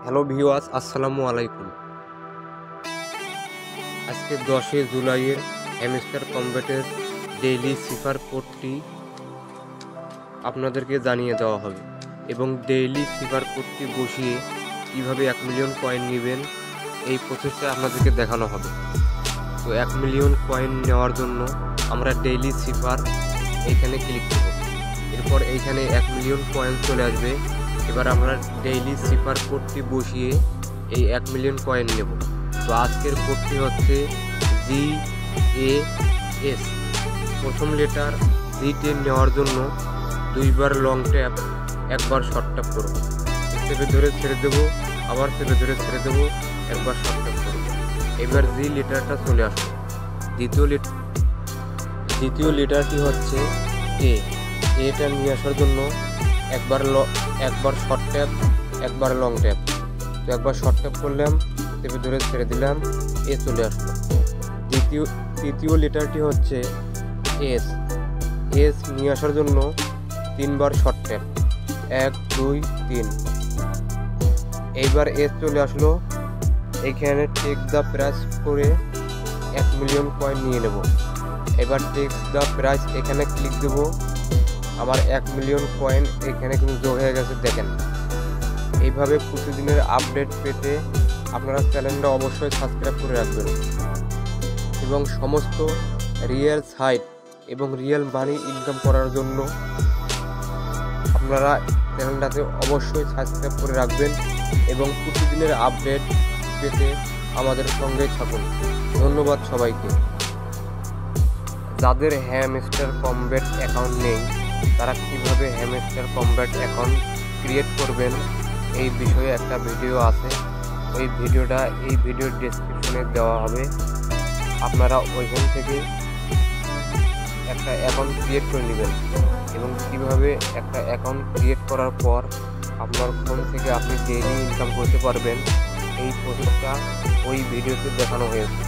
Hello viewers, আসসালামু আলাইকুম। আজকে 10 জুলাইয়ের হ্যামস্টার কমব্যাটের ডেইলি সিফার কোডটি আপনাদেরকে জানিয়ে দেওয়া হবে এবং ডেইলি সিফার কোডটি বসিয়ে কীভাবে 1 মিলিয়ন কয়েন নেবেন এই প্রসেসটা আপনাদেরকে দেখানো হবে। তো 1 মিলিয়ন কয়েন নেওয়ার জন্য আমরা ডেইলি সিফার এইখানে ক্লিক করব। এরপর এইখানে 1 মিলিয়ন কয়েন চলে আসবে। এবার আমরা ডেইলি সিফার কোডটি বসিয়ে এই 1 মিলিয়ন কয়েন নেব। তো আজকের কোডটি হচ্ছে GAS। প্রথম লেটার G10 নেওয়ার জন্য 2বার লং ট্যাপ, একবার শর্ট ট্যাপ করব। চেপে ধরে ছেড়ে দেবো, আবার চেপে ধরে ছেড়ে দেবো, একবার শর্ট ট্যাপ করব। এবার জি লেটারটা চলে আসবে। দ্বিতীয় লেটারটি হচ্ছে এটা নিয়ে আসার জন্য একবার শর্ট ট্যাপ, একবার লং ট্যাপ। তো একবার শর্ট ট্যাপ করলাম, চেপে ধরে ছেড়ে দিলাম, চলে আসলো। তৃতীয় লেটারটি হচ্ছে এস নিয়ে আসার জন্য 3বার শর্ট ট্যাপ, 1 2 3। এইবার চলে আসলো। এখানে টেক দ্য প্রাইস করে 1 মিলিয়ন কয়েন নিয়ে নেব। এবার টেক দ্য প্রাইস এখানে ক্লিক দেব। আমার 1 মিলিয়ন কয়েন এখানে কিন্তু যোগ হয়ে গেছে, দেখেন। এইভাবে প্রতিদিনের আপডেট পেতে আপনারা চ্যানেলটা অবশ্যই সাবস্ক্রাইব করে রাখবেন এবং সমস্ত রিয়েল সাইট এবং রিয়েল মানি ইনকাম করার জন্য আপনারা চ্যানেলটাতে অবশ্যই সাবস্ক্রাইব করে রাখবেন এবং প্রতিদিনের আপডেট পেতে আমাদের সঙ্গেই থাকুন। ধন্যবাদ সবাইকে। যাদের হ্যামস্টার কমব্যাট অ্যাকাউন্ট নেই তারা কীভাবে হ্যামস্টার কমব্যাট অ্যাকাউন্ট ক্রিয়েট করবেন এই বিষয়ে একটা ভিডিও আছে। ওই ভিডিওটা এই ভিডিওর ডেসক্রিপশনে দেওয়া হবে। আপনারা ওইখান থেকে একটা অ্যাকাউন্ট ক্রিয়েট করে নেবেন এবং কীভাবে একটা অ্যাকাউন্ট ক্রিয়েট করার পর আপনার ফোন থেকে আপনি ডেইলি ইনকাম করতে পারবেন এই প্রসেসটা ওই ভিডিওতে দেখানো হয়েছে।